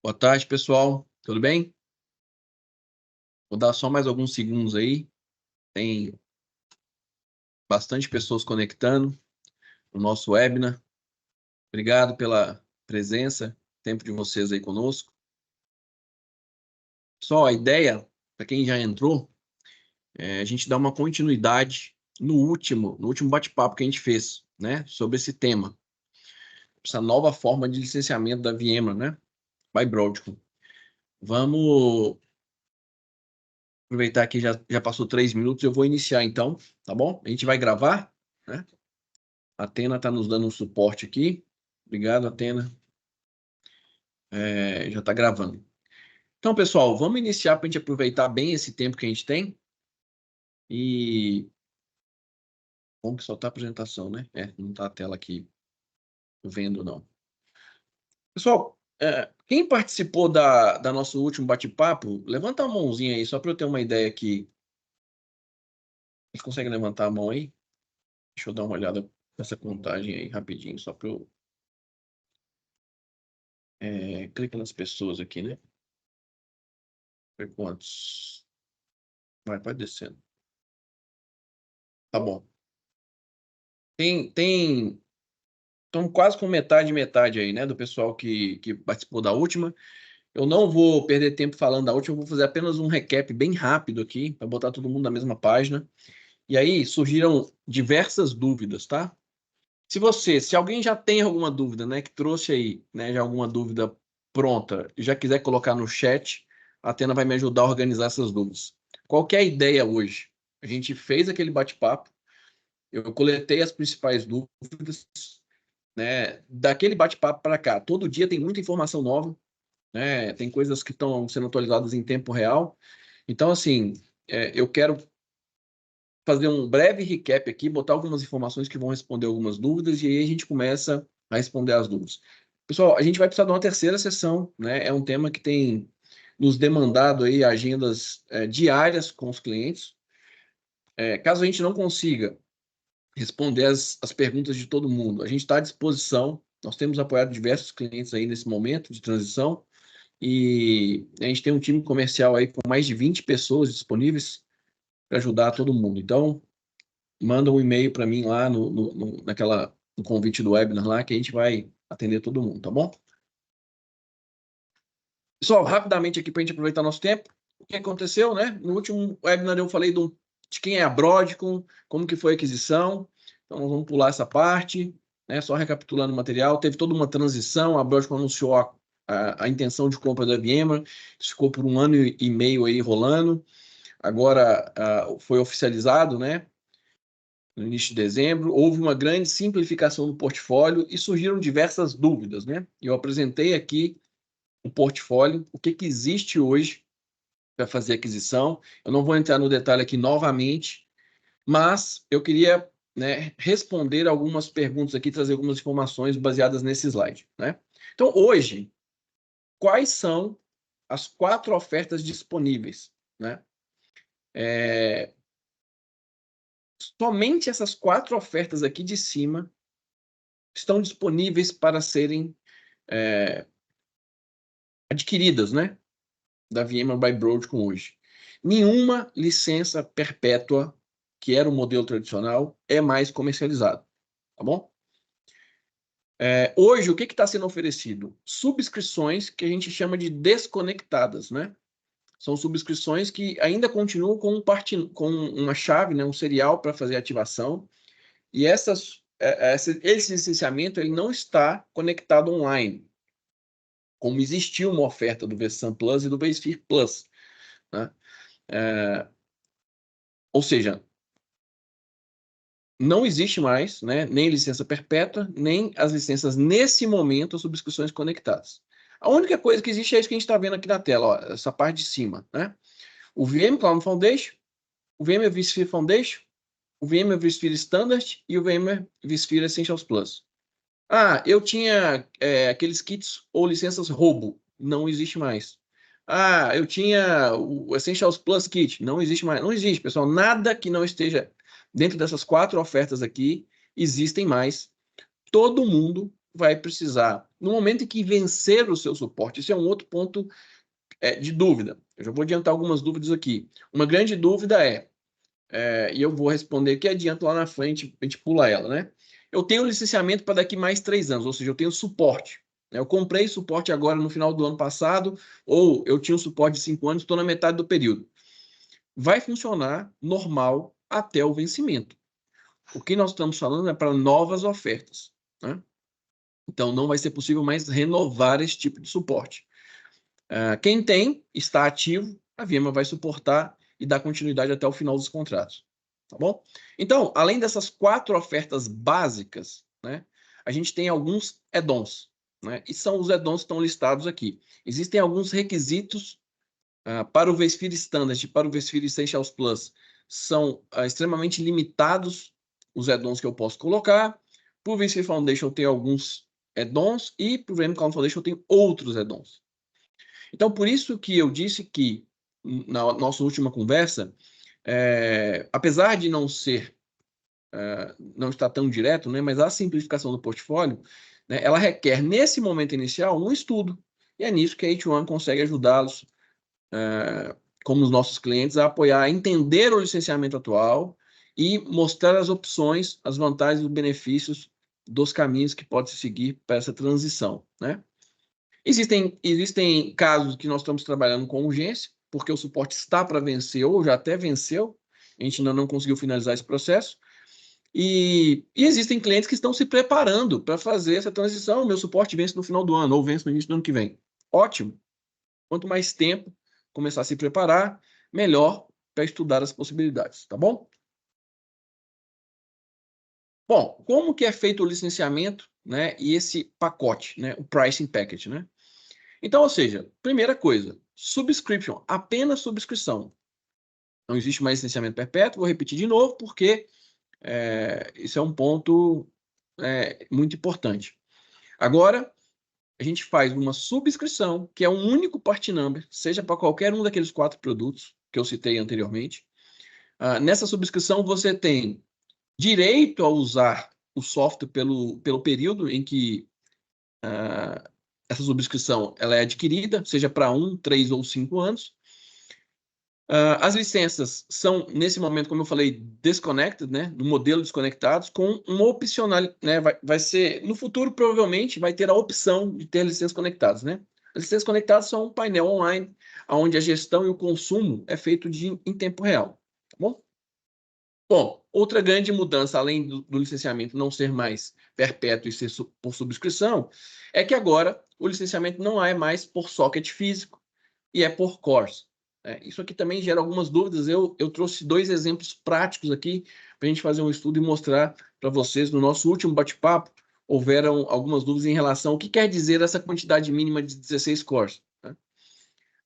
Boa tarde, pessoal. Tudo bem? Vou dar só mais alguns segundos aí. Tem bastante pessoas conectando no nosso webinar. Obrigado pela presença, tempo de vocês aí conosco. Só a ideia, para quem já entrou, é a gente dar uma continuidade no último bate-papo que a gente fez, né, sobre esse tema. Essa nova forma de licenciamento da VMware, né, by Broadcom. Vamos aproveitar que já passou 3 minutos, eu vou iniciar então, tá bom? A gente vai gravar, né? A Atena está nos dando um suporte aqui. Obrigado, Atena. Já está gravando. Então, pessoal, vamos iniciar para a gente aproveitar bem esse tempo que a gente tem. E bom que só está a apresentação, né? Não está a tela aqui vendo, não. Pessoal, quem participou da nosso último bate-papo, levanta a mãozinha aí, só para eu ter uma ideia aqui. Vocês conseguem levantar a mão aí? Deixa eu dar uma olhada nessa contagem aí rapidinho, só para eu... clica nas pessoas aqui, né? Ver quantos. Pode descendo. Tá bom. Estão quase com metade aí, né? Do pessoal que participou da última. Eu não vou perder tempo falando da última, eu vou fazer apenas um recap bem rápido aqui, para botar todo mundo na mesma página. E aí surgiram diversas dúvidas, tá? Se alguém já tem alguma dúvida, né, que trouxe aí, né, já alguma dúvida pronta, e já quiser colocar no chat, a Atena vai me ajudar a organizar essas dúvidas. Qual que é a ideia hoje? A gente fez aquele bate-papo, eu coletei as principais dúvidas, né, daquele bate-papo para cá. Todo dia tem muita informação nova, né, tem coisas que estão sendo atualizadas em tempo real. Então, assim, eu quero fazer um breve recap aqui, botar algumas informações que vão responder algumas dúvidas, e aí a gente começa a responder as dúvidas. Pessoal, a gente vai precisar de uma terceira sessão, né? É um tema que tem nos demandado aí agendas diárias com os clientes. Caso a gente não consiga responder as perguntas de todo mundo, a gente está à disposição. Nós temos apoiado diversos clientes aí nesse momento de transição, e a gente tem um time comercial aí com mais de 20 pessoas disponíveis para ajudar todo mundo. Então, manda um e-mail para mim lá no convite do webinar lá, que a gente vai atender todo mundo, tá bom? Pessoal, rapidamente aqui para a gente aproveitar nosso tempo, o que aconteceu, né? No último webinar eu falei de quem é a Broadcom, como que foi a aquisição, então nós vamos pular essa parte, né? Só recapitulando o material, teve toda uma transição, a Broadcom anunciou a intenção de compra da VMware, isso ficou por 1 ano e meio aí rolando, agora foi oficializado, né? No início de dezembro, houve uma grande simplificação do portfólio e surgiram diversas dúvidas, né? Eu apresentei aqui o portfólio, o que existe hoje para fazer aquisição. Eu não vou entrar no detalhe aqui novamente, mas eu queria, né, responder algumas perguntas aqui, trazer algumas informações baseadas nesse slide, né? Então, hoje, quais são as 4 ofertas disponíveis, né? Somente essas 4 ofertas aqui de cima estão disponíveis para serem adquiridas, né, da VMware by Broadcom hoje. Nenhuma licença perpétua, que era o modelo tradicional, é mais comercializado, tá bom? Hoje, o que está sendo oferecido? Subscrições que a gente chama de desconectadas, né? São subscrições que ainda continuam com uma chave, né, um serial para fazer ativação, e esse licenciamento ele não está conectado online, como existiu uma oferta do vSAN Plus e do vSphere Plus, né? Ou seja, não existe mais, né, nem licença perpétua, nem as licenças, nesse momento, as subscrições conectadas. A única coisa que existe é isso que a gente está vendo aqui na tela, ó, essa parte de cima, né? O VMware Cloud Foundation, o VMware vSphere Foundation, o VMware vSphere Standard e o VMware vSphere Essentials Plus. Eu tinha aqueles kits ou licenças roubo, não existe mais. Eu tinha o Essentials Plus Kit, não existe mais. Não existe, pessoal. Nada que não esteja dentro dessas 4 ofertas aqui existem mais. Todo mundo vai precisar, no momento em que vencer o seu suporte, isso é um outro ponto de dúvida. Eu já vou adiantar algumas dúvidas aqui. Uma grande dúvida e eu vou responder que adianta lá na frente, a gente pula ela, né? Eu tenho licenciamento para daqui mais 3 anos, ou seja, eu tenho suporte. Eu comprei suporte agora no final do ano passado, ou eu tinha um suporte de 5 anos, estou na metade do período. Vai funcionar normal até o vencimento. O que nós estamos falando é para novas ofertas, né? Então, não vai ser possível mais renovar esse tipo de suporte. Quem tem, está ativo, a VMware vai suportar e dar continuidade até o final dos contratos. Tá bom? Então, além dessas 4 ofertas básicas, né, a gente tem alguns add-ons, né? E são os add-ons que estão listados aqui. Existem alguns requisitos para o vSphere Standard e para o vSphere Essentials Plus. São extremamente limitados os add-ons que eu posso colocar. Para o vSphere Foundation eu tenho alguns add-ons e para o VM Cloud Foundation eu tenho outros add-ons. Então, por isso que eu disse que, na nossa última conversa, apesar de não estar tão direto, né, mas a simplificação do portfólio, né, ela requer, nesse momento inicial, um estudo. E é nisso que a H1 consegue ajudá-los, como os nossos clientes, a apoiar, a entender o licenciamento atual e mostrar as opções, as vantagens e os benefícios dos caminhos que pode se seguir para essa transição, né? Existem casos que nós estamos trabalhando com urgência, porque o suporte está para vencer ou já até venceu, a gente ainda não conseguiu finalizar esse processo, e existem clientes que estão se preparando para fazer essa transição. Meu suporte vence no final do ano ou vence no início do ano que vem. Ótimo! Quanto mais tempo começar a se preparar, melhor para estudar as possibilidades, tá bom? Bom, como que é feito o licenciamento, né, e esse pacote, né, o pricing package, né? Então, ou seja, primeira coisa, subscription, apenas subscrição. Não existe mais licenciamento perpétuo, vou repetir de novo, porque isso é um ponto muito importante. Agora, a gente faz uma subscrição, que é um único part number, seja para qualquer um daqueles 4 produtos que eu citei anteriormente. Nessa subscrição, você tem direito a usar o software pelo período em que essa subscrição ela é adquirida, seja para 1, 3 ou 5 anos. As licenças são, nesse momento, como eu falei, disconnected, né? No modelo desconectados, com uma opcional, né? Vai ser, no futuro, provavelmente, vai ter a opção de ter licenças conectadas, né? As licenças conectadas são um painel online, onde a gestão e o consumo é feito em tempo real, tá bom? Bom, outra grande mudança, além do licenciamento não ser mais perpétuo e ser por subscrição, é que agora o licenciamento não é mais por socket físico e é por cores. Isso aqui também gera algumas dúvidas. Eu trouxe 2 exemplos práticos aqui para a gente fazer um estudo e mostrar para vocês. No nosso último bate-papo, houveram algumas dúvidas em relação ao que quer dizer essa quantidade mínima de 16 cores. Né?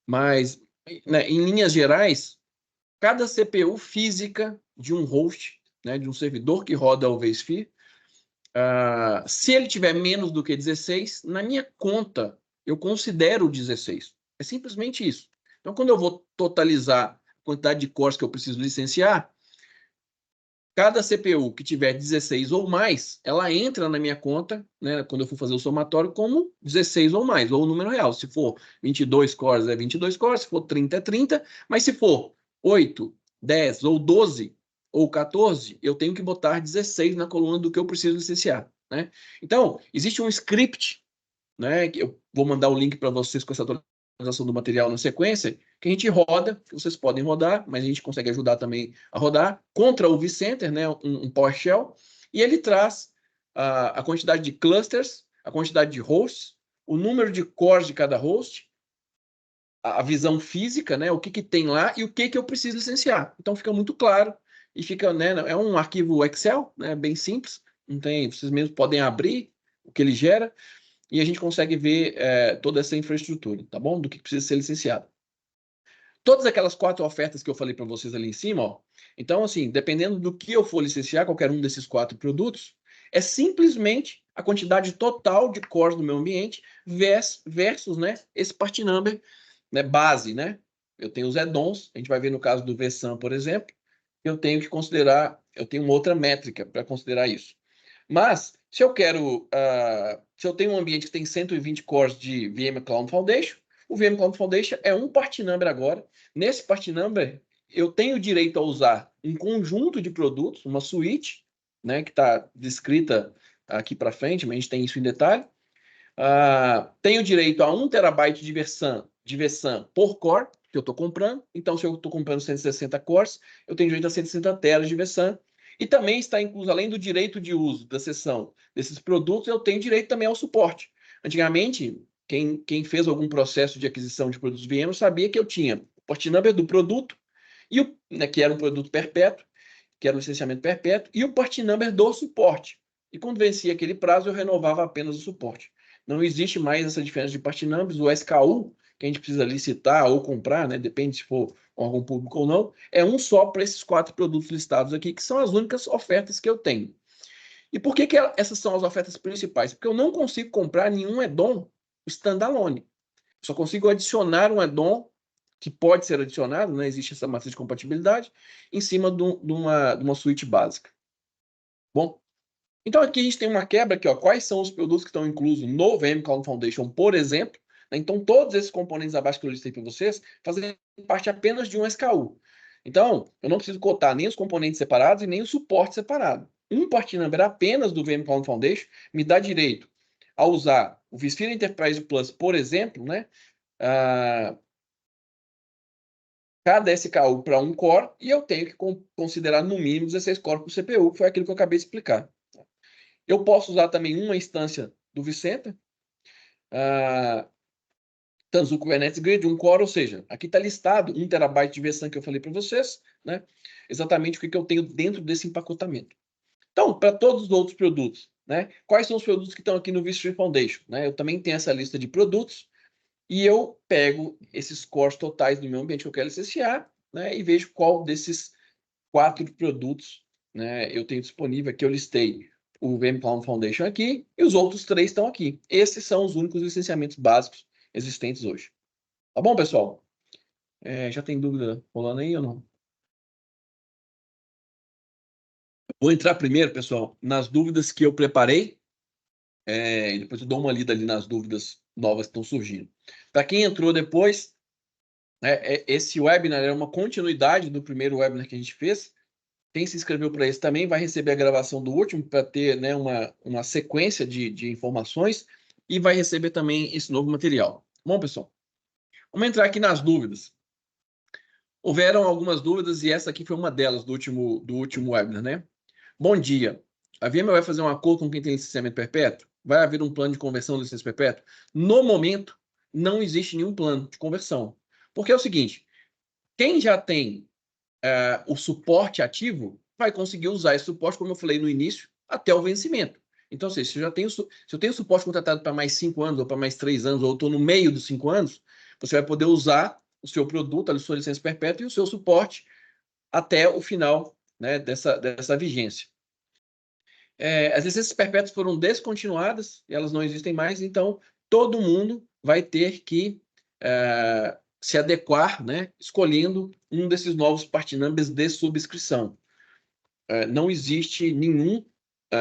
Mas, né, em linhas gerais, cada CPU física de um host, né, de um servidor que roda o vSphere, se ele tiver menos do que 16, na minha conta, eu considero 16. É simplesmente isso. Então, quando eu vou totalizar a quantidade de cores que eu preciso licenciar, cada CPU que tiver 16 ou mais, ela entra na minha conta, né, quando eu for fazer o somatório, como 16 ou mais, ou o número real. Se for 22 cores, é 22 cores, se for 30, é 30, mas se for 8, 10 ou 12 ou 14, eu tenho que botar 16 na coluna do que eu preciso licenciar, né? Então, existe um script, né, que eu vou mandar o link para vocês com essa atualização do material na sequência, que a gente roda, que vocês podem rodar, mas a gente consegue ajudar também a rodar, contra o vCenter, né, um PowerShell, e ele traz a quantidade de clusters, a quantidade de hosts, o número de cores de cada host, a visão física, né, o que tem lá e o que eu preciso licenciar. Então fica muito claro e fica, né, é um arquivo Excel, né, bem simples, não tem, vocês mesmos podem abrir o que ele gera, e a gente consegue ver toda essa infraestrutura, tá bom? Do que precisa ser licenciado. Todas aquelas 4 ofertas que eu falei para vocês ali em cima, ó. Então, assim, dependendo do que eu for licenciar, qualquer um desses 4 produtos, é simplesmente a quantidade total de cores do meu ambiente versus, né, esse part number, né, base, né? Eu tenho os add-ons, a gente vai ver no caso do vSAN, por exemplo, eu tenho que considerar, eu tenho uma outra métrica para considerar isso. Mas Se eu quero, se eu tenho um ambiente que tem 120 cores de VM Cloud Foundation, o VM Cloud Foundation é um part number agora. Nesse part number, eu tenho direito a usar um conjunto de produtos, uma suíte, né, que está descrita aqui para frente, mas a gente tem isso em detalhe. Tenho direito a 1 terabyte de VSAN por core que eu estou comprando. Então, se eu estou comprando 160 cores, eu tenho direito a 160 teras de VSAN. E também está incluso, além do direito de uso da seção desses produtos, eu tenho direito também ao suporte. Antigamente, quem fez algum processo de aquisição de produtos VM sabia que eu tinha o port number do produto, que era um produto perpétuo, que era um licenciamento perpétuo, e o port number do suporte. E quando vencia aquele prazo, eu renovava apenas o suporte. Não existe mais essa diferença de part numbers. O SKU, que a gente precisa licitar ou comprar, né, depende se for órgão público ou não, é um só para esses 4 produtos listados aqui, que são as únicas ofertas que eu tenho. E por que essas são as ofertas principais? Porque eu não consigo comprar nenhum add-on standalone. Só consigo adicionar um add-on que pode ser adicionado, não existe essa matriz de compatibilidade, em cima de uma suíte básica. Bom, então aqui a gente tem uma quebra aqui, ó, quais são os produtos que estão inclusos no VM Cloud Foundation, por exemplo. Né? Então, todos esses componentes abaixo que eu listei para vocês fazem parte apenas de um SKU. Então, eu não preciso cotar nem os componentes separados e nem o suporte separado. Um part number apenas do VM Cloud Foundation me dá direito a usar o vSphere Enterprise Plus, por exemplo, né? Cada SKU para um core, e eu tenho que considerar no mínimo 16 cores por CPU, que foi aquilo que eu acabei de explicar. Eu posso usar também uma instância do vCenter, Tanzu Kubernetes Grid, um core, ou seja, aqui está listado 1 terabyte de VSAN que eu falei para vocês, né? Exatamente o que eu tenho dentro desse empacotamento. Então, para todos os outros produtos, né? Quais são os produtos que estão aqui no vSphere Foundation? Né? Eu também tenho essa lista de produtos e eu pego esses cores totais do meu ambiente que eu quero licenciar, né? E vejo qual desses 4 produtos, né, eu tenho disponível. Aqui eu listei o VM Cloud Foundation aqui e os outros 3 estão aqui. Esses são os únicos licenciamentos básicos existentes hoje. Tá bom, pessoal? Já tem dúvida rolando aí ou não? Vou entrar primeiro, pessoal, nas dúvidas que eu preparei, e depois eu dou uma lida ali nas dúvidas novas que estão surgindo. Para quem entrou depois, esse webinar é uma continuidade do primeiro webinar que a gente fez. Quem se inscreveu para esse também vai receber a gravação do último para ter, né, uma sequência de informações e vai receber também esse novo material. Bom, pessoal, vamos entrar aqui nas dúvidas. Houveram algumas dúvidas e essa aqui foi uma delas do último webinar, né? Bom dia. A VMware vai fazer um acordo com quem tem licenciamento perpétuo? Vai haver um plano de conversão do licenciamento perpétuo? No momento, não existe nenhum plano de conversão. Porque é o seguinte, quem já tem o suporte ativo vai conseguir usar esse suporte, como eu falei no início, até o vencimento. Então, se eu tenho suporte contratado para mais 5 anos, ou para mais 3 anos, ou estou no meio dos 5 anos, você vai poder usar o seu produto, a sua licença perpétua e o seu suporte até o final, né, dessa vigência. As licenças perpétuas foram descontinuadas, elas não existem mais, então todo mundo vai ter que se adequar, né, escolhendo um desses novos part numbers de subscrição. Não existe nenhum,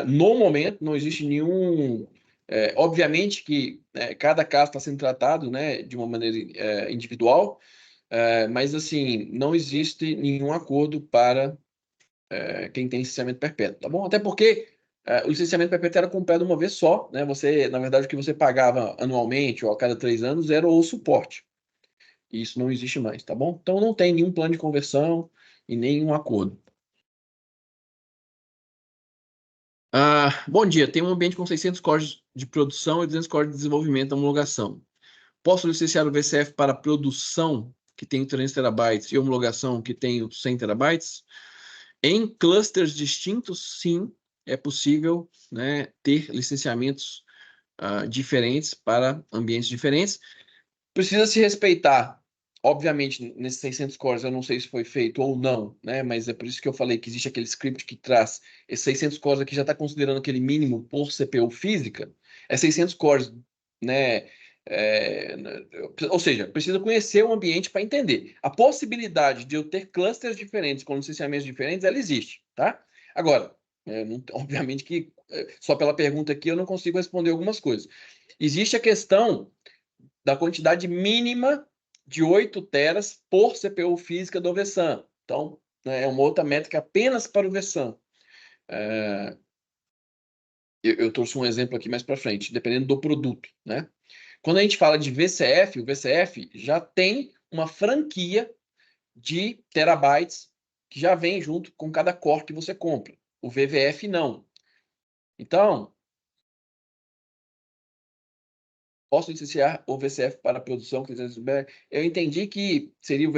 no momento, não existe nenhum. Obviamente que cada caso está sendo tratado, né, de uma maneira individual, mas assim, não existe nenhum acordo para quem tem licenciamento perpétuo, tá bom? Até porque o licenciamento perpétuo era comprado uma vez só, né? Você, na verdade, o que você pagava anualmente ou a cada 3 anos era o suporte. E isso não existe mais, tá bom? Então não tem nenhum plano de conversão e nenhum acordo. Bom dia, tem um ambiente com 600 cores de produção e 200 cores de desenvolvimento e homologação. Posso licenciar o VCF para produção, que tem 300 terabytes, e homologação, que tem 100 terabytes? Em clusters distintos, sim, é possível, né, ter licenciamentos diferentes para ambientes diferentes. Precisa se respeitar, obviamente, nesses 600 cores, eu não sei se foi feito ou não, né, mas é por isso que eu falei que existe aquele script que traz esses 600 cores aqui, já está considerando aquele mínimo por CPU física, 600 cores, né, ou seja, precisa conhecer o ambiente para entender. A possibilidade de eu ter clusters diferentes com licenciamentos diferentes, ela existe, tá? Agora, Obviamente que só pela pergunta aqui eu não consigo responder algumas coisas. Existe a questão da quantidade mínima de 8 teras por CPU física do VSAM. Então, né, é uma outra métrica apenas para o VSAM. Eu trouxe um exemplo aqui mais para frente, dependendo do produto, né? Quando a gente fala de VCF, o VCF já tem uma franquia de terabytes que já vem junto com cada core que você compra. O VVF não. Então, posso licenciar o VCF para a produção? Eu entendi que seria o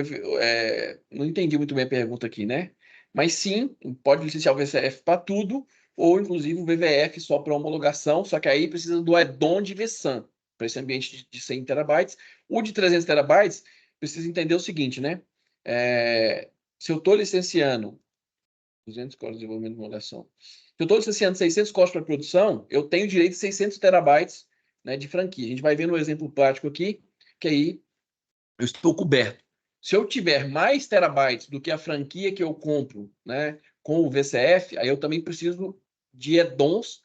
não entendi muito bem a pergunta aqui, né? Mas sim, pode licenciar o VCF para tudo, ou inclusive o VVF só para homologação, só que aí precisa do add-on de VSAM, para esse ambiente de 100 terabytes. O de 300 terabytes, precisa entender o seguinte, né? Se eu estou licenciando 200 cores de desenvolvimento e homologação, se eu estou licenciando 600 cores para produção, eu tenho direito de 600 terabytes, né, de franquia. A gente vai ver no exemplo prático aqui, que aí eu estou coberto. Se eu tiver mais terabytes do que a franquia que eu compro, né, com o VCF, aí eu também preciso de add-ons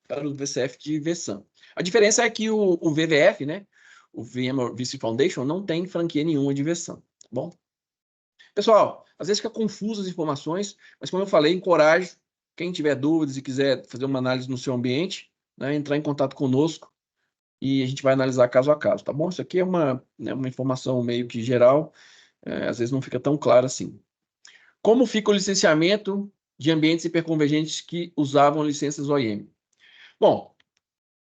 para o VCF de VSAM. A diferença é que o VVF, né, o VMware VC Foundation, não tem franquia nenhuma de VSAM, tá bom? Pessoal, às vezes fica confuso as informações, mas como eu falei, encorajo quem tiver dúvidas e quiser fazer uma análise no seu ambiente, né, entrar em contato conosco e a gente vai analisar caso a caso, tá bom? Isso aqui é uma informação meio que geral, às vezes não fica tão claro assim. Como fica o licenciamento de ambientes hiperconvergentes que usavam licenças OEM? Bom,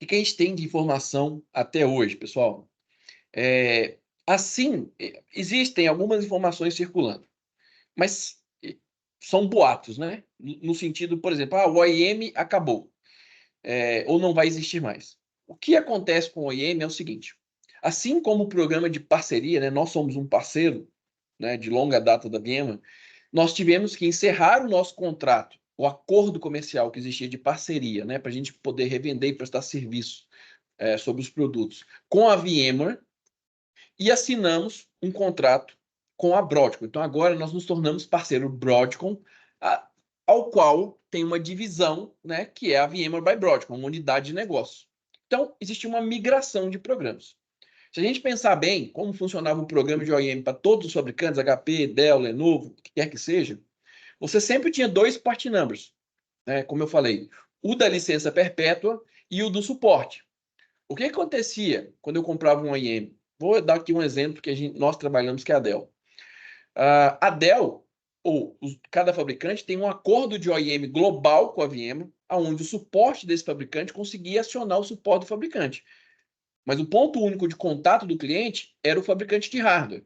o que a gente tem de informação até hoje, pessoal? Assim, existem algumas informações circulando, mas são boatos, né? No sentido, por exemplo, o OEM acabou, ou não vai existir mais. O que acontece com o OEM é o seguinte: assim como o programa de parceria, né, nós somos um parceiro, né, de longa data da VMware, nós tivemos que encerrar o nosso contrato, o acordo comercial que existia de parceria, né, para a gente poder revender e prestar serviço sobre os produtos com a VMware, e assinamos um contrato com a Broadcom. Então, agora nós nos tornamos parceiro Broadcom, ao qual tem uma divisão, né, que é a VMware by Broadcom, uma unidade de negócio. Então, existe uma migração de programas. Se a gente pensar bem como funcionava o programa de OEM para todos os fabricantes, HP, Dell, Lenovo, o que quer que seja, você sempre tinha dois part numbers, né, como eu falei, o da licença perpétua e o do suporte. O que acontecia quando eu comprava um OEM? Vou dar aqui um exemplo que nós trabalhamos, que é a Dell. A Dell, cada fabricante, tem um acordo de OEM global com a VMware, onde o suporte desse fabricante conseguia acionar o suporte do fabricante. Mas o ponto único de contato do cliente era o fabricante de hardware.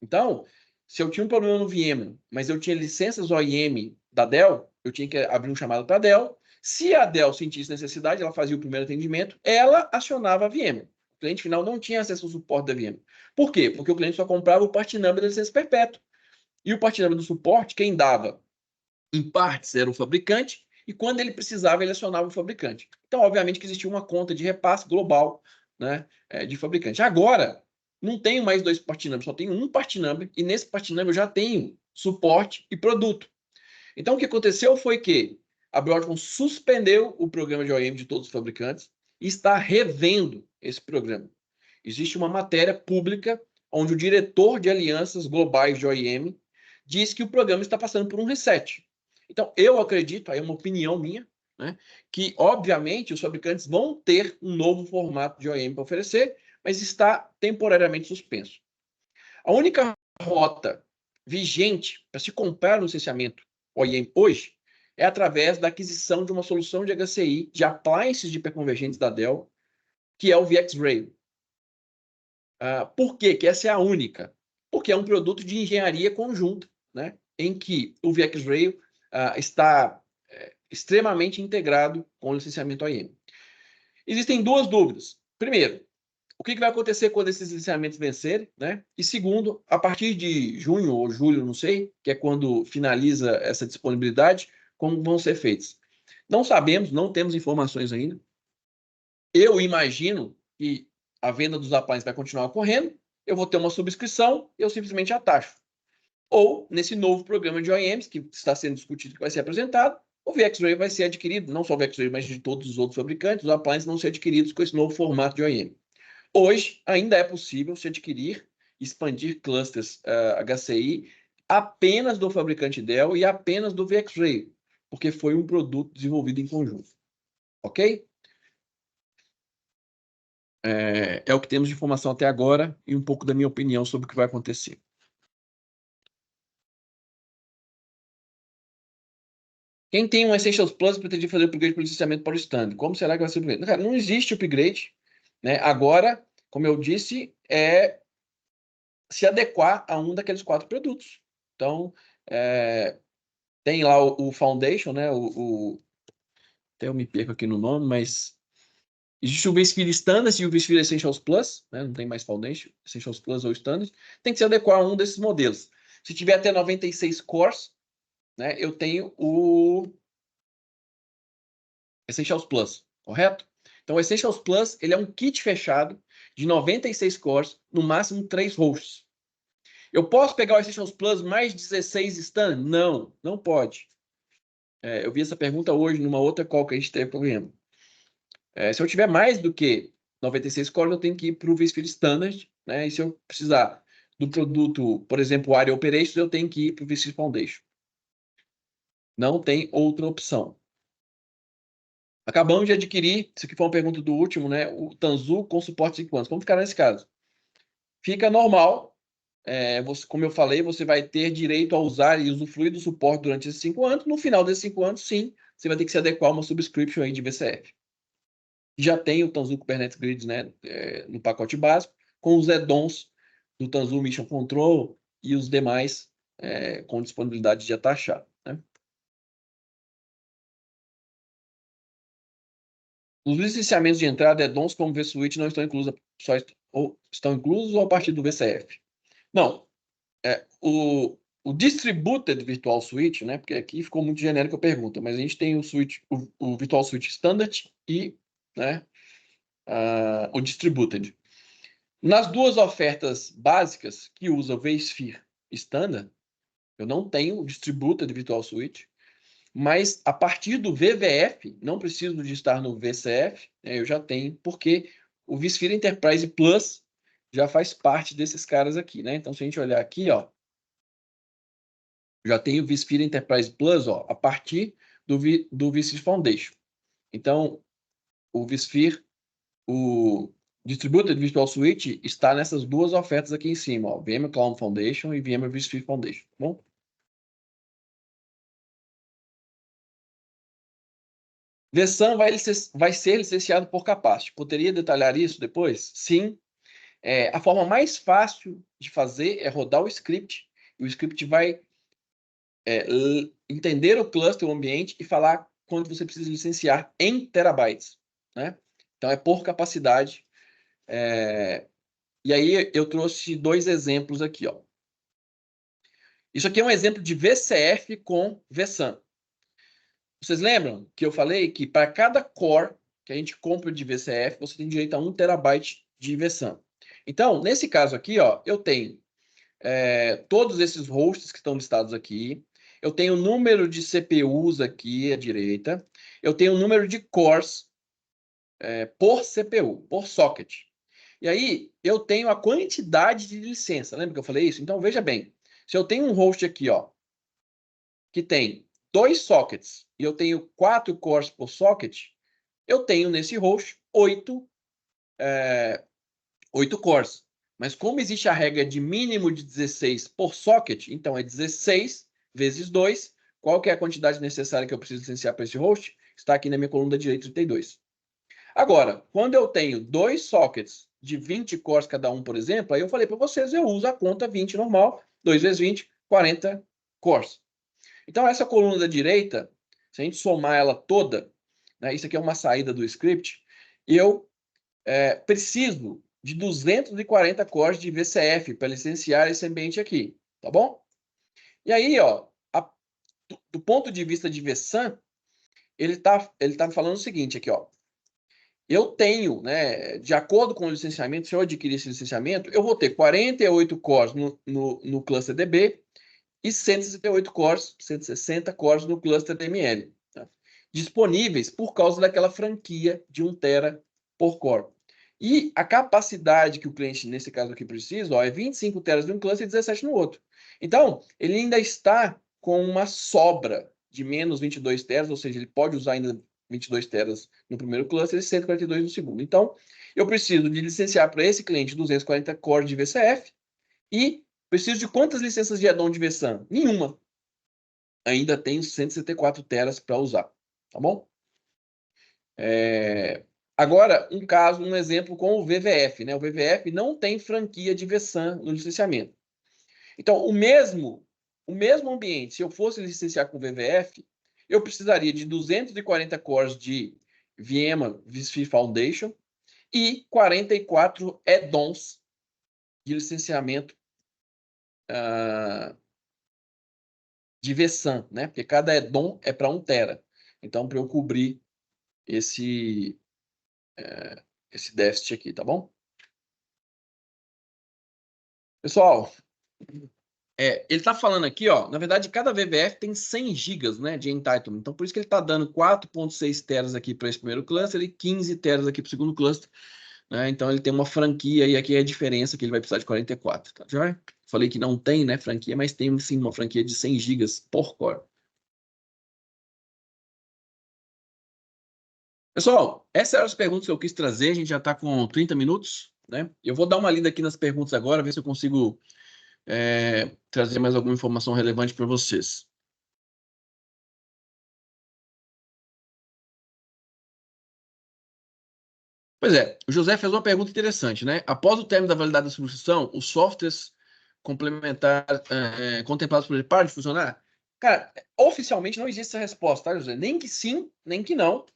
Então, se eu tinha um problema no VMware, mas eu tinha licenças OEM da Dell, eu tinha que abrir um chamado para a Dell. Se a Dell sentisse necessidade, ela fazia o primeiro atendimento, ela acionava a VMware. O cliente final não tinha acesso ao suporte da VMware. Por quê? Porque o cliente só comprava o part number da licença perpétua. E o part number do suporte, quem dava em partes era o fabricante, e quando ele precisava, ele acionava o fabricante. Então, obviamente que existia uma conta de repasse global, né, de fabricante. Agora, não tenho mais dois part numbers, só tenho um part number, e nesse part number eu já tenho suporte e produto. Então, o que aconteceu foi que a Broadcom suspendeu o programa de OEM de todos os fabricantes e está revendo esse programa. Existe uma matéria pública onde o diretor de alianças globais de OEM diz que o programa está passando por um reset. Então, eu acredito, aí é uma opinião minha, né, que, obviamente, os fabricantes vão ter um novo formato de OEM para oferecer, mas está temporariamente suspenso. A única rota vigente para se comprar um licenciamento OEM hoje é através da aquisição de uma solução de HCI, de appliances de hiperconvergentes da Dell, que é o VxRail. Por quê? Que essa é a única? Porque é um produto de engenharia conjunta, né, em que o VxRail está extremamente integrado com o licenciamento OEM. Existem duas dúvidas. Primeiro, o que vai acontecer quando esses licenciamentos vencerem, né? E segundo, a partir de junho ou julho, não sei, que é quando finaliza essa disponibilidade, como vão ser feitos? Não sabemos, não temos informações ainda. Eu imagino que a venda dos appliances vai continuar ocorrendo, eu vou ter uma subscrição, eu simplesmente atacho. Ou, nesse novo programa de OEMs, que está sendo discutido, que vai ser apresentado, o VxRay vai ser adquirido, não só o VxRay, mas de todos os outros fabricantes, os appliances vão ser adquiridos com esse novo formato de OEM. Hoje, ainda é possível se adquirir, expandir clusters HCI apenas do fabricante Dell e apenas do VxRay, porque foi um produto desenvolvido em conjunto. Ok? É o que temos de informação até agora e um pouco da minha opinião sobre o que vai acontecer. Quem tem um Essentials Plus pretende fazer o upgrade para o licenciamento para o stand. Como será que vai ser o upgrade? Cara, não existe upgrade, né? Agora, como eu disse, é se adequar a um daqueles 4 produtos. Então, tem lá o Foundation, né? Até eu me perco aqui no nome, mas existe o vSphere Standard e o vSphere Essentials Plus, né? Não tem mais Foundation, Essentials Plus ou Standard. Tem que se adequar a um desses modelos. Se tiver até 96 cores, né? Eu tenho o Essentials Plus, correto? Então, o Essentials Plus ele é um kit fechado de 96 cores, no máximo 3 hosts. Eu posso pegar o Essentials Plus mais 16 stand? Não, não pode. Eu vi essa pergunta hoje numa outra call que a gente teve problema. Se eu tiver mais do que 96 cores, eu tenho que ir para o vSphere Standard, né? E se eu precisar do produto, por exemplo, o Area Operations, eu tenho que ir para o vSphere Foundation. Não tem outra opção. Acabamos de adquirir, isso aqui foi uma pergunta do último, né? O Tanzu com suporte de 5 anos. Como ficará nesse caso? Fica normal. Como eu falei, você vai ter direito a usar e usufruir do suporte durante esses 5 anos. No final desses 5 anos, sim, você vai ter que se adequar a uma subscription aí de VCF. Já tem o Tanzu Kubernetes Grid, né, no pacote básico, com os add-ons do Tanzu Mission Control e os demais com disponibilidade de atachar, né? Os licenciamentos de entrada add-ons como vSwitch não estão inclusos, estão inclusos ou a partir do VCF? Não. O Distributed Virtual Switch, né? Porque aqui ficou muito genérico a pergunta, mas a gente tem o Virtual Switch Standard e, né, o Distributed. Nas duas ofertas básicas que usa o vSphere Standard, eu não tenho o Distributed Virtual Switch, mas a partir do VVF, não preciso de estar no VCF, né, eu já tenho, porque o vSphere Enterprise Plus já faz parte desses caras aqui, né? Então, se a gente olhar aqui, ó, já tem o vSphere Enterprise Plus, ó, a partir do vSphere Foundation. Então, o vSphere, o Distributed Virtual Switch está nessas duas ofertas aqui em cima, ó, VMware Cloud Foundation e VMware vSphere Foundation, tá bom? vSAN vai ser licenciado por Capacity. Poderia detalhar isso depois? Sim. A forma mais fácil de fazer é rodar o script. E o script vai entender o cluster, o ambiente, e falar quanto você precisa licenciar em terabytes, né? Então, é por capacidade. E aí, eu trouxe 2 exemplos aqui, ó. Isso aqui é um exemplo de VCF com vSAN. Vocês lembram que eu falei que para cada core que a gente compra de VCF, você tem direito a 1 terabyte de vSAN. Então, nesse caso aqui, ó, eu tenho todos esses hosts que estão listados aqui. Eu tenho o número de CPUs aqui à direita. Eu tenho o número de cores por CPU, por socket. E aí, eu tenho a quantidade de licença. Lembra que eu falei isso? Então, veja bem. Se eu tenho um host aqui, ó, que tem 2 sockets e eu tenho 4 cores por socket, eu tenho nesse host 8 cores. Mas como existe a regra de mínimo de 16 por socket, então é 16 vezes 2. Qual que é a quantidade necessária que eu preciso licenciar para esse host? Está aqui na minha coluna da direita, 32. Agora, quando eu tenho 2 sockets de 20 cores cada um, por exemplo, aí eu falei para vocês, eu uso a conta 20 normal, 2 vezes 20, 40 cores. Então, essa coluna da direita, se a gente somar ela toda, né, isso aqui é uma saída do script, eu preciso de 240 cores de VCF para licenciar esse ambiente aqui, tá bom? E aí, ó, do ponto de vista de vSAN, ele tá me falando o seguinte aqui, ó. Eu tenho, né, de acordo com o licenciamento, se eu adquirir esse licenciamento, eu vou ter 48 cores no cluster DB e 168 cores, 160 cores no cluster DML. Tá? disponíveis por causa daquela franquia de 1 tera por core. E a capacidade que o cliente, nesse caso aqui, precisa, ó, é 25 teras de um cluster e 17 no outro. Então, ele ainda está com uma sobra de menos 22 teras, ou seja, ele pode usar ainda 22 teras no primeiro cluster e 142 no segundo. Então, eu preciso de licenciar para esse cliente 240 core de VCF e preciso de quantas licenças de add-on de VSAN? Nenhuma. Ainda tenho 164 teras para usar, tá bom? Agora, um exemplo com o VVF, né? O VVF não tem franquia de VSAN no licenciamento. Então, o mesmo ambiente, se eu fosse licenciar com o VVF, eu precisaria de 240 cores de VMware vSphere Foundation e 44 add-ons de licenciamento de VSAN, né? Porque cada add-on é para 1 tera. Então, para eu cobrir esse déficit aqui, tá bom? Pessoal, ele está falando aqui, ó, na verdade, cada VVF tem 100 GB, né, de entitlement. Então, por isso que ele está dando 4,6 teras aqui para esse primeiro cluster e 15 teras aqui para o segundo cluster. Né? Então, ele tem uma franquia e aqui é a diferença que ele vai precisar de 44. Tá? Já falei que não tem, né, franquia, mas tem sim uma franquia de 100 GB por core. Pessoal, essas eram as perguntas que eu quis trazer. A gente já está com 30 minutos, né? Eu vou dar uma lida aqui nas perguntas agora, ver se eu consigo trazer mais alguma informação relevante para vocês. Pois é, o José fez uma pergunta interessante, né? Após o término da validade da subscrição, os softwares complementares contemplados por ele param de funcionar? Cara, oficialmente não existe essa resposta, tá, José? Nem que sim, nem que não.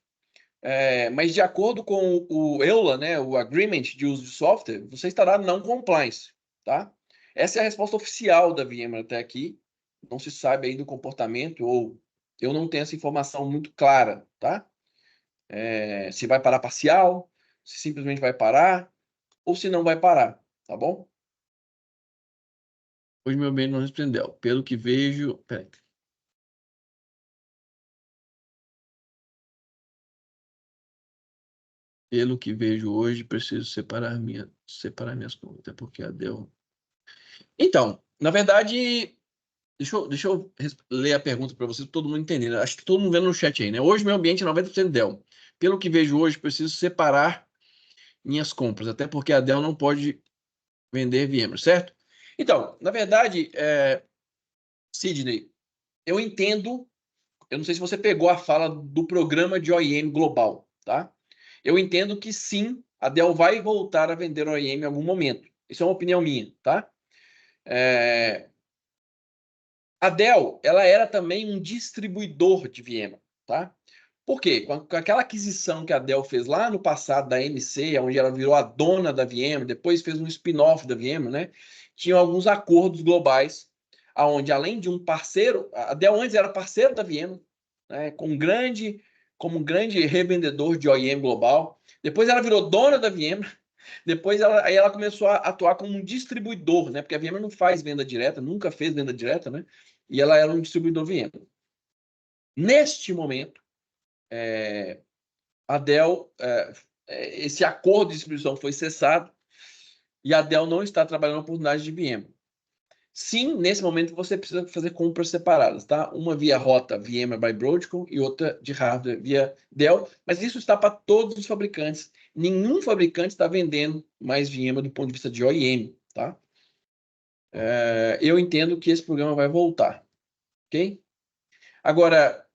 Mas de acordo com o EULA, né, o Agreement de Uso de Software, você estará não compliance, tá? Essa é a resposta oficial da VMware até aqui. Não se sabe aí do comportamento, ou eu não tenho essa informação muito clara, tá? Se vai parar parcial, se simplesmente vai parar, ou se não vai parar, tá bom? Hoje meu bem não respondeu. Pelo que vejo... Peraí. Pelo que vejo hoje, preciso separar minhas contas, até porque a Dell... Então, na verdade, deixa eu ler a pergunta para vocês, para todo mundo entender. Acho que todo mundo vendo no chat aí, né? Hoje meu ambiente é 90% Dell. Pelo que vejo hoje, preciso separar minhas compras, até porque a Dell não pode vender VMware, certo? Então, na verdade, Sidney, eu entendo, eu não sei se você pegou a fala do programa de OEM global, tá? Eu entendo que sim, a Dell vai voltar a vender OEM em algum momento. Isso é uma opinião minha, tá? A Dell, ela era também um distribuidor de VMware, tá? Por quê? Com aquela aquisição que a Dell fez lá no passado da MC, onde ela virou a dona da VMware, depois fez um spin-off da VMware, né? Tinha alguns acordos globais, aonde além de um parceiro, a Dell antes era parceiro da VMware, né? Como um grande revendedor de OEM global. Depois ela virou dona da VMware. Depois aí ela começou a atuar como um distribuidor, né? Porque a VMware não faz venda direta, nunca fez venda direta, né? E ela era um distribuidor VMware. Neste momento, a Dell, esse acordo de distribuição foi cessado e a Dell não está trabalhando oportunidade de VMware. Sim, nesse momento você precisa fazer compras separadas, tá? Uma via rota VMware by Broadcom e outra de hardware via Dell, mas isso está para todos os fabricantes. Nenhum fabricante está vendendo mais VMware do ponto de vista de OEM, tá? Eu entendo que esse programa vai voltar, ok? Agora,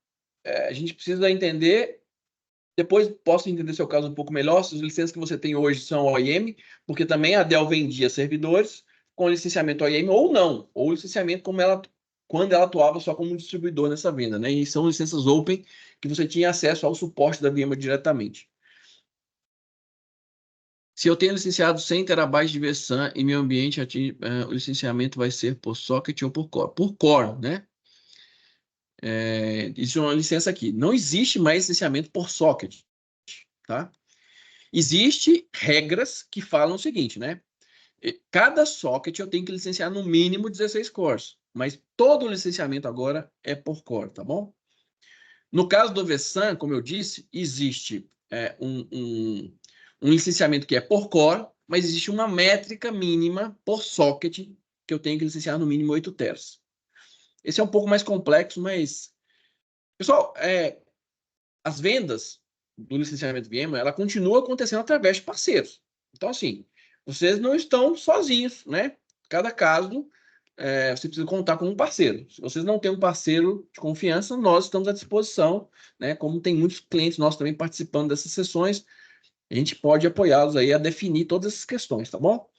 a gente precisa entender, depois posso entender seu caso um pouco melhor, se as licenças que você tem hoje são OEM, porque também a Dell vendia servidores com licenciamento OEM ou não, ou licenciamento quando ela atuava só como distribuidor nessa venda, né? E são licenças open que você tinha acesso ao suporte da VMware diretamente. Se eu tenho licenciado 100 terabytes de VSAN e meu ambiente o licenciamento vai ser por socket ou por core? Por core, né? Isso é uma licença aqui. Não existe mais licenciamento por socket, tá? Existe regras que falam o seguinte, né? Cada socket eu tenho que licenciar no mínimo 16 cores, mas todo o licenciamento agora é por core, tá bom? No caso do VSAN, como eu disse, existe um licenciamento que é por core, mas existe uma métrica mínima por socket que eu tenho que licenciar no mínimo 8 teras. Esse é um pouco mais complexo, mas... Pessoal, as vendas do licenciamento VMware, ela continua acontecendo através de parceiros. Então, assim, vocês não estão sozinhos, né? Cada caso, você precisa contar com um parceiro. Se vocês não têm um parceiro de confiança, nós estamos à disposição, né? Como tem muitos clientes nossos também participando dessas sessões, a gente pode apoiá-los aí a definir todas essas questões, tá bom?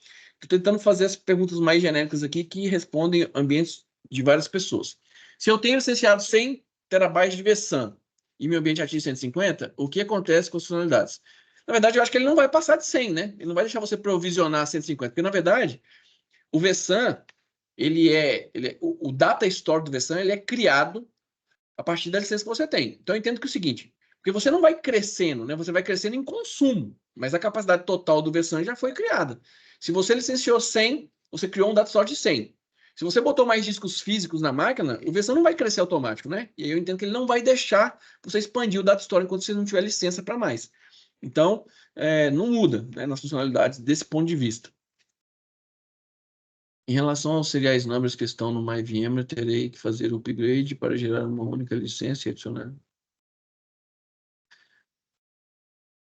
Estou tentando fazer as perguntas mais genéricas aqui que respondem ambientes de várias pessoas. Se eu tenho licenciado 100 terabytes de vSAN e meu ambiente atinge 150, o que acontece com as funcionalidades? Na verdade, eu acho que ele não vai passar de 100, né? Ele não vai deixar você provisionar 150, porque, na verdade, o vSAN, o data store do vSAN, ele é criado a partir da licença que você tem. Então, eu entendo que é o seguinte, porque você não vai crescendo, né? Você vai crescendo em consumo, mas a capacidade total do vSAN já foi criada. Se você licenciou 100, você criou um data store de 100. Se você botou mais discos físicos na máquina, o vSAN não vai crescer automático, né? E aí eu entendo que ele não vai deixar você expandir o data store enquanto você não tiver licença para mais. Então, não muda, né, nas funcionalidades desse ponto de vista. Em relação aos seriais numbers que estão no MyVMware, terei que fazer o upgrade para gerar uma única licença e adicionar.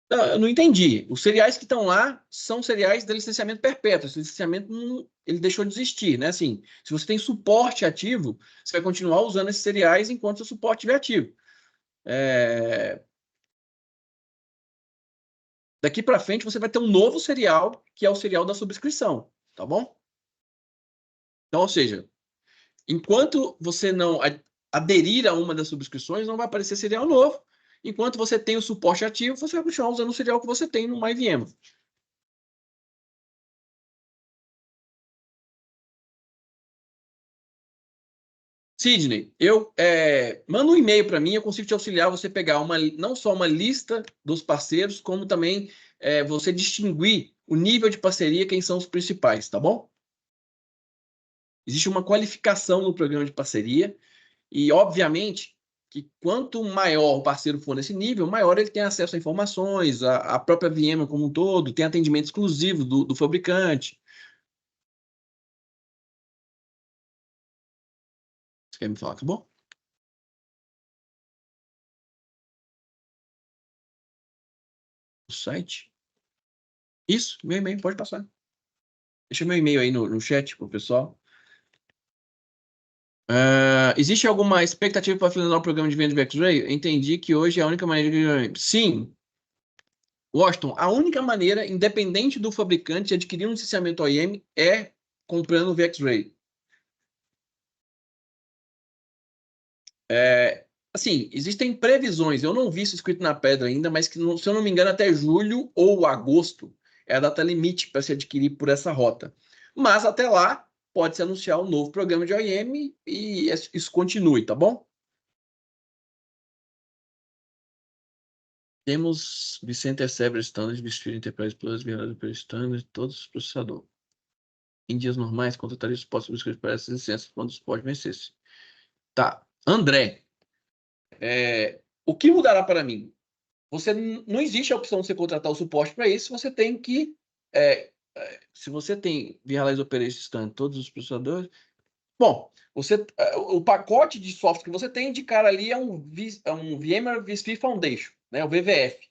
Não, eu não entendi. Os seriais que estão lá são seriais de licenciamento perpétuo. Esse licenciamento ele deixou de existir, né? Assim, se você tem suporte ativo, você vai continuar usando esses seriais enquanto o suporte estiver ativo. Daqui para frente, você vai ter um novo serial, que é o serial da subscrição, tá bom? Então, ou seja, enquanto você não aderir a uma das subscrições, não vai aparecer serial novo. Enquanto você tem o suporte ativo, você vai continuar usando o serial que você tem no MyVM. Sidney, manda um e-mail para mim, eu consigo te auxiliar você pegar não só uma lista dos parceiros, como também você distinguir o nível de parceria, quem são os principais, tá bom? Existe uma qualificação no programa de parceria e, obviamente, que quanto maior o parceiro for nesse nível, maior ele tem acesso a informações, a própria VMware como um todo, tem atendimento exclusivo do fabricante. Você quer me falar, acabou? O site? Isso, meu e-mail, pode passar. Deixa meu e-mail aí no chat pro pessoal. Existe alguma expectativa para finalizar o programa de venda de X-Ray? Entendi que hoje é a única maneira de... Sim, Washington, a única maneira, independente do fabricante, de adquirir um licenciamento OEM é comprando o VxRay. Assim, existem previsões, eu não vi isso escrito na pedra ainda, mas que, se eu não me engano, até julho ou agosto é a data limite para se adquirir por essa rota. Mas até lá, pode-se anunciar um novo programa de OEM e isso continue, tá bom? Temos Vicente Sever Standard, Vesphere Enterprise Plus, Virado pelo Standard, todos os processadores. Em dias normais, contrataria os suporte subscritos para essas licenças quando o suporte vencesse. Tá. André, o que mudará para mim? Não existe a opção de você contratar o suporte para isso, você tem que... se você tem Virtualized Operation Standard, todos os processadores... Bom, o pacote de software que você tem de cara ali é um VMware vSphere Foundation, né, o VVF.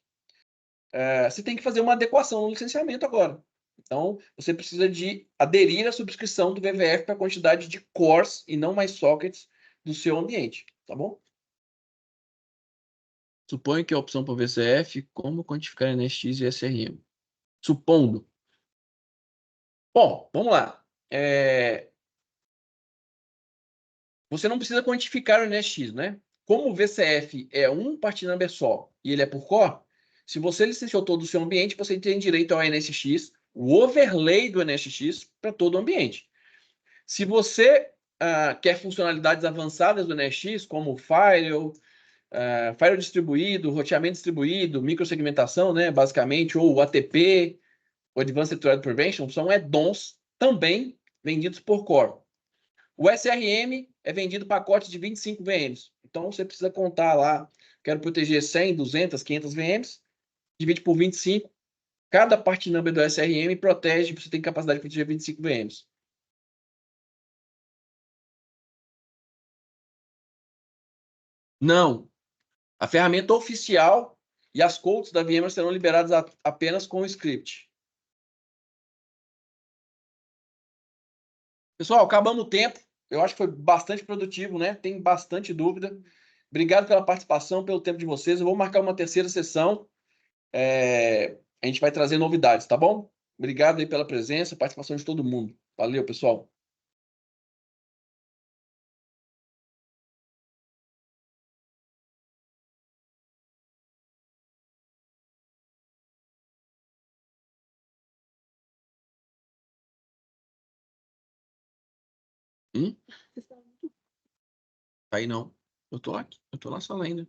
Você tem que fazer uma adequação no licenciamento agora. Então, você precisa de aderir à subscrição do VVF para a quantidade de cores e não mais sockets do seu ambiente, tá bom? Suponho que a opção para VCF, como quantificar NSX e SRM? Supondo. Bom, vamos lá. Você não precisa quantificar o NSX, né? Como o VCF é um part number só e ele é por core, se você licenciou todo o seu ambiente, você tem direito ao NSX, o overlay do NSX para todo o ambiente. Se você quer funcionalidades avançadas do NSX, como firewall, firewall distribuído, roteamento distribuído, microsegmentação, né, basicamente, ou o ATP, o Advanced Threat Prevention, são add-ons também vendidos por core. O SRM é vendido pacote de 25 VMs. Então, você precisa contar lá quero proteger 100, 200, 500 VMs, divide por 25. Cada part number do SRM protege, você tem capacidade de proteger 25 VMs. Não. A ferramenta oficial e as codes da VMware serão liberadas apenas com o script. Pessoal, acabamos o tempo. Eu acho que foi bastante produtivo, né? Tem bastante dúvida. Obrigado pela participação, pelo tempo de vocês. Eu vou marcar uma terceira sessão. A gente vai trazer novidades, tá bom? Obrigado aí pela presença, participação de todo mundo. Valeu, pessoal. Tá aí não. Eu tô aqui. Eu tô na sala ainda.